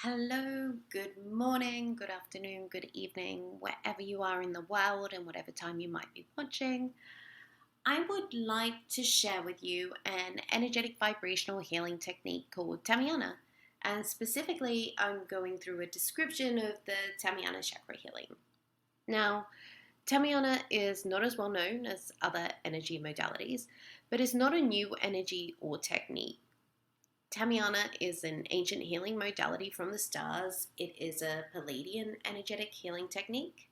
Hello, good morning, good afternoon, good evening, wherever you are in the world and whatever time you might be watching. I would like to share with you an energetic vibrational healing technique called Tameana. And specifically, I'm going through a description of the Tameana chakra healing. Now, Tameana is not as well known as other energy modalities, but is not a new energy or technique. Tameana is an ancient healing modality from the stars. It is a Pleiadian energetic healing technique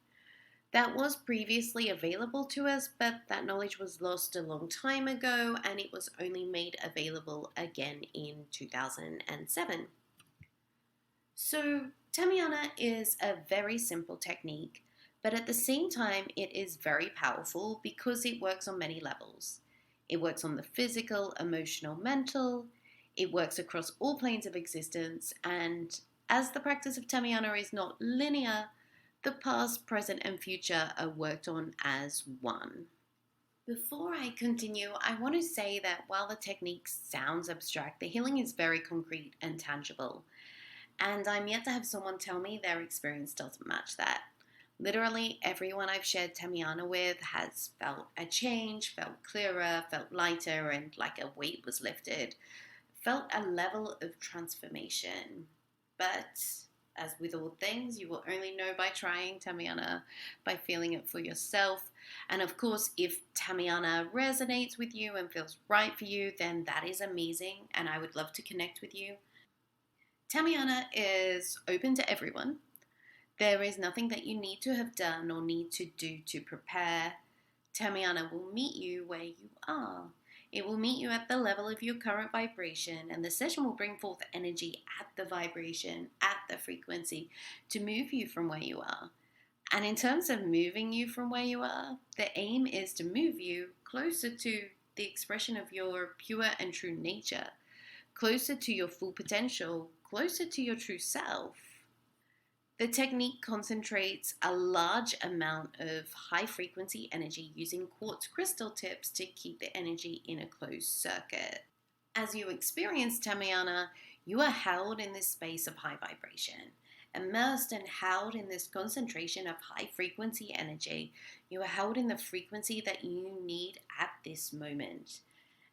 that was previously available to us, but that knowledge was lost a long time ago and it was only made available again in 2007. So, Tameana is a very simple technique, but at the same time, it is very powerful because it works on many levels. It works on the physical, emotional, mental. It works across all planes of existence, and as the practice of Tameana is not linear, the past, present, and future are worked on as one. Before I continue, I want to say that while the technique sounds abstract, the healing is very concrete and tangible. And I'm yet to have someone tell me their experience doesn't match that. Literally everyone I've shared Tameana with has felt a change, felt clearer, felt lighter, and like a weight was lifted, felt a level of transformation. But as with all things, you will only know by trying Tameana, by feeling it for yourself. And of course, if Tameana resonates with you and feels right for you, then that is amazing, and I would love to connect with you. Tameana is open to everyone. There is nothing that you need to have done or need to do to prepare. Tameana will meet you where you are. It will meet you at the level of your current vibration, and the session will bring forth energy at the vibration, at the frequency, to move you from where you are. And in terms of moving you from where you are, the aim is to move you closer to the expression of your pure and true nature, closer to your full potential, closer to your true self. The technique concentrates a large amount of high frequency energy using quartz crystal tips to keep the energy in a closed circuit. As you experience Tameana, you are held in this space of high vibration. Immersed and held in this concentration of high frequency energy, you are held in the frequency that you need at this moment.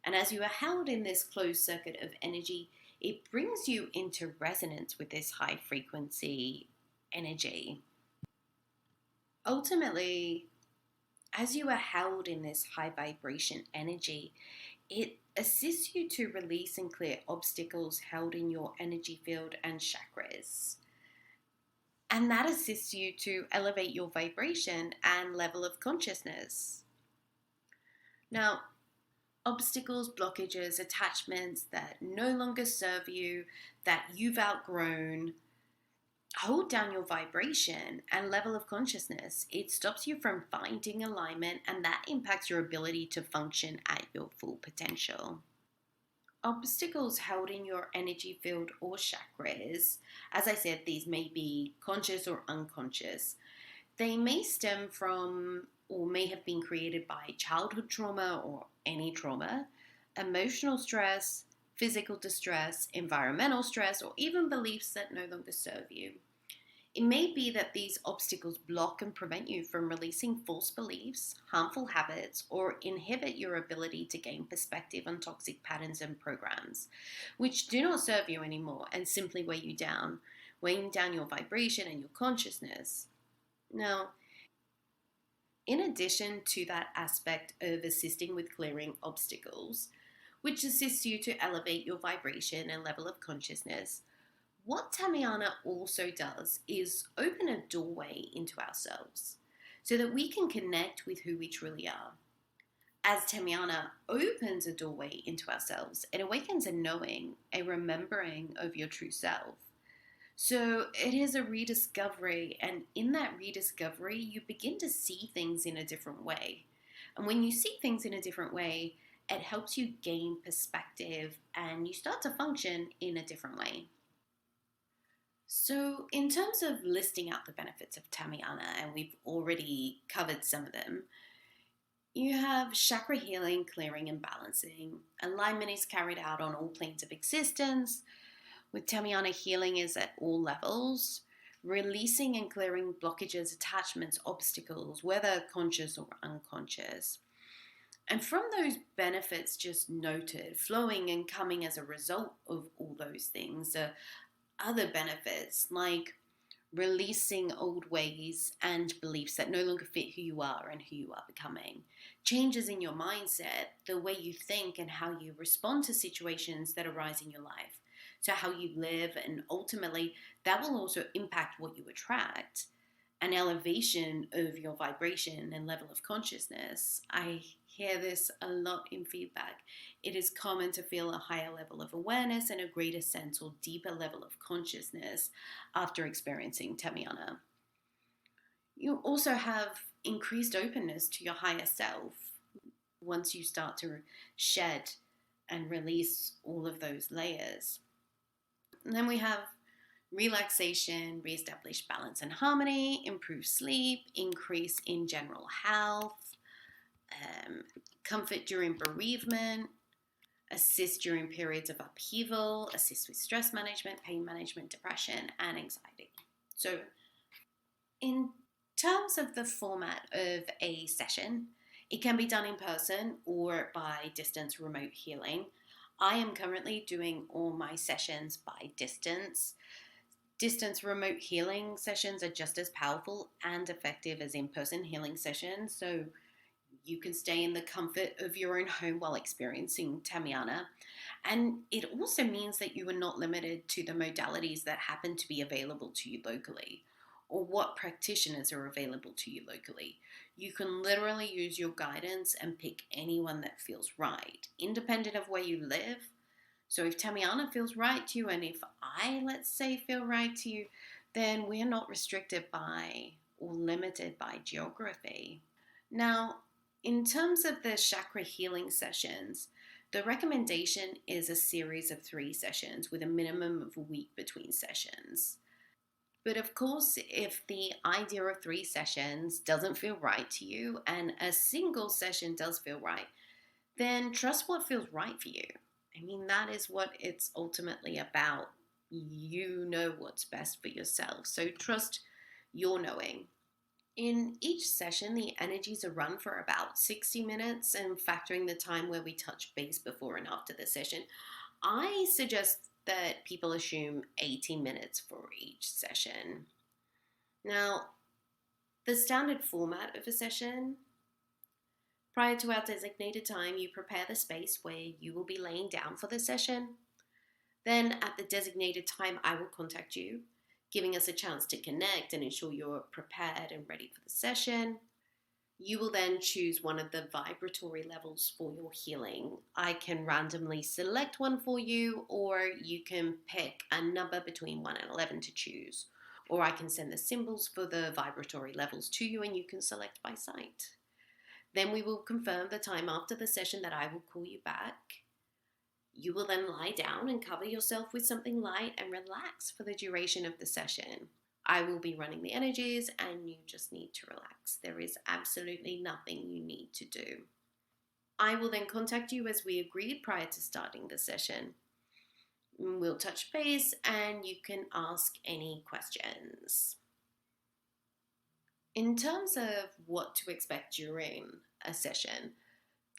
And as you are held in this closed circuit of energy, it brings you into resonance with this high frequency energy. Ultimately, as you are held in this high vibration energy, it assists you to release and clear obstacles held in your energy field and chakras. And that assists you to elevate your vibration and level of consciousness. Now, obstacles, blockages, attachments that no longer serve you, that you've outgrown, hold down your vibration and level of consciousness. It stops you from finding alignment, and that impacts your ability to function at your full potential. Obstacles held in your energy field or chakras, as I said, these may be conscious or unconscious. They may stem from or may have been created by childhood trauma or any trauma, emotional stress, physical distress, environmental stress, or even beliefs that no longer serve you. It may be that these obstacles block and prevent you from releasing false beliefs, harmful habits, or inhibit your ability to gain perspective on toxic patterns and programs, which do not serve you anymore and simply weigh you down, weighing down your vibration and your consciousness. Now, in addition to that aspect of assisting with clearing obstacles, which assists you to elevate your vibration and level of consciousness, what Tameana also does is open a doorway into ourselves so that we can connect with who we truly are. As Tameana opens a doorway into ourselves, it awakens a knowing, a remembering of your true self. So it is a rediscovery, and in that rediscovery, you begin to see things in a different way. And when you see things in a different way, it helps you gain perspective and you start to function in a different way. So, in terms of listing out the benefits of Tameana, and we've already covered some of them, you have chakra healing, clearing, and balancing. Alignment is carried out on all planes of existence. with Tameana, healing is at all levels, releasing and clearing blockages, attachments, obstacles, whether conscious or unconscious. And from those benefits just noted, flowing and coming as a result of all those things are other benefits like releasing old ways and beliefs that no longer fit who you are and who you are becoming. Changes in your mindset, the way you think and how you respond to situations that arise in your life. So, how you live, and ultimately, that will also impact what you attract. An elevation of your vibration and level of consciousness. I hear this a lot in feedback. It is common to feel a higher level of awareness and a greater sense or deeper level of consciousness after experiencing Tameana. You also have increased openness to your higher self once you start to shed and release all of those layers. And then we have relaxation, reestablish balance and harmony, improve sleep, increase in general health, comfort during bereavement, assist during periods of upheaval, assist with stress management, pain management, depression, and anxiety. So, in terms of the format of a session, it can be done in person or by distance remote healing. I am currently doing all my sessions by distance. Distance remote healing sessions are just as powerful and effective as in-person healing sessions, so you can stay in the comfort of your own home while experiencing Tameana. And it also means that you are not limited to the modalities that happen to be available to you locally or what practitioners are available to you locally. You can literally use your guidance and pick anyone that feels right, independent of where you live. So if Tameana feels right to you, and if I, let's say, feel right to you, then we're not restricted by or limited by geography. Now, in terms of the chakra healing sessions, the recommendation is a series of 3 sessions with a minimum of a week between sessions. But of course, if the idea of 3 sessions doesn't feel right to you and a single session does feel right, then trust what feels right for you. I mean, that is what it's ultimately about. You know what's best for yourself, so trust your knowing. In each session, the energies are run for about 60 minutes, and factoring the time where we touch base before and after the session, I suggest that people assume 80 minutes for each session. Now, the standard format of a session: prior to our designated time, you prepare the space where you will be laying down for the session. Then, at the designated time, I will contact you, giving us a chance to connect and ensure you're prepared and ready for the session. You will then choose one of the vibratory levels for your healing. I can randomly select one for you, or you can pick a number between 1 and 11 to choose. Or I can send the symbols for the vibratory levels to you and you can select by sight. Then we will confirm the time after the session that I will call you back. You will then lie down and cover yourself with something light and relax for the duration of the session. I will be running the energies and you just need to relax. There is absolutely nothing you need to do. I will then contact you as we agreed prior to starting the session. We'll touch base and you can ask any questions. In terms of what to expect during a session,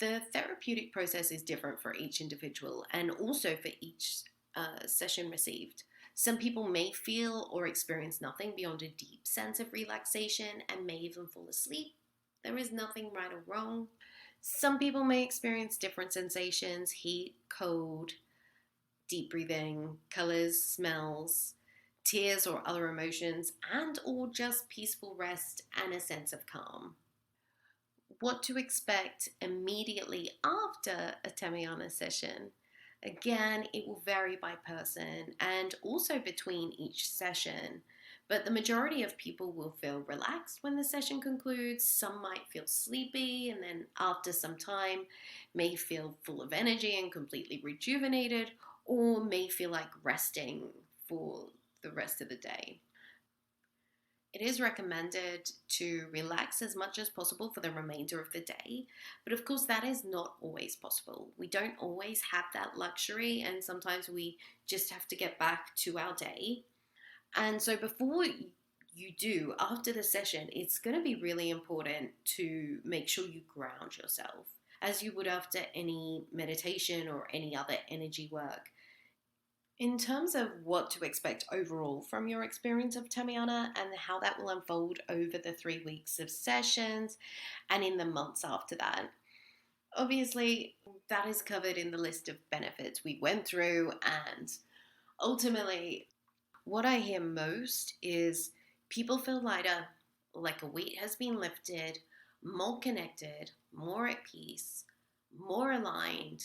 the therapeutic process is different for each individual and also for each session received. Some people may feel or experience nothing beyond a deep sense of relaxation and may even fall asleep. There is nothing right or wrong. Some people may experience different sensations: heat, cold, deep breathing, colors, smells, tears or other emotions, and or just peaceful rest and a sense of calm. What to expect immediately after a Tameana session? Again, it will vary by person and also between each session, but the majority of people will feel relaxed when the session concludes. Some might feel sleepy and then after some time may feel full of energy and completely rejuvenated, or may feel like resting for the rest of the day. It is recommended to relax as much as possible for the remainder of the day, but of course, that is not always possible. We don't always have that luxury, and sometimes we just have to get back to our day. And so, before you do, after the session, it's going to be really important to make sure you ground yourself as you would after any meditation or any other energy work. In terms of what to expect overall from your experience of Tameana and how that will unfold over the 3 weeks of sessions and in the months after that, obviously that is covered in the list of benefits we went through. And ultimately, what I hear most is people feel lighter, like a weight has been lifted, more connected, more at peace, more aligned.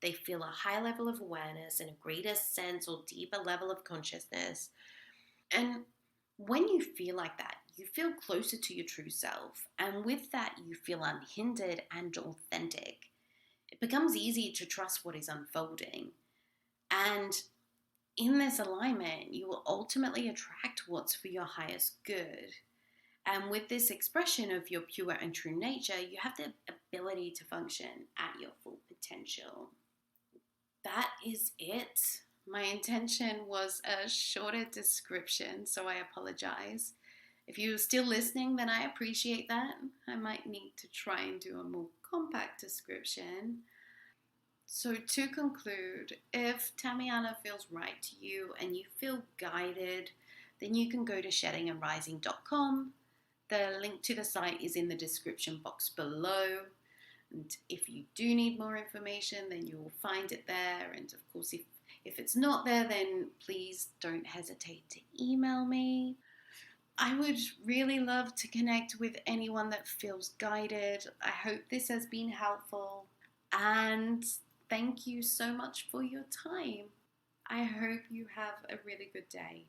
They feel a high level of awareness and a greater sense or deeper level of consciousness. And when you feel like that, you feel closer to your true self. And with that, you feel unhindered and authentic. It becomes easy to trust what is unfolding. And in this alignment, you will ultimately attract what's for your highest good. And with this expression of your pure and true nature, you have the ability to function at your full potential. That is it. My intention was a shorter description, so I apologize. If you're still listening, then I appreciate that. I might need to try and do a more compact description. So to conclude, if Tameana feels right to you and you feel guided, then you can go to sheddingandrising.com. The link to the site is in the description box below. And if you do need more information, then you will find it there. And of course, if it's not there, then please don't hesitate to email me. I would really love to connect with anyone that feels guided. I hope this has been helpful. And thank you so much for your time. I hope you have a really good day.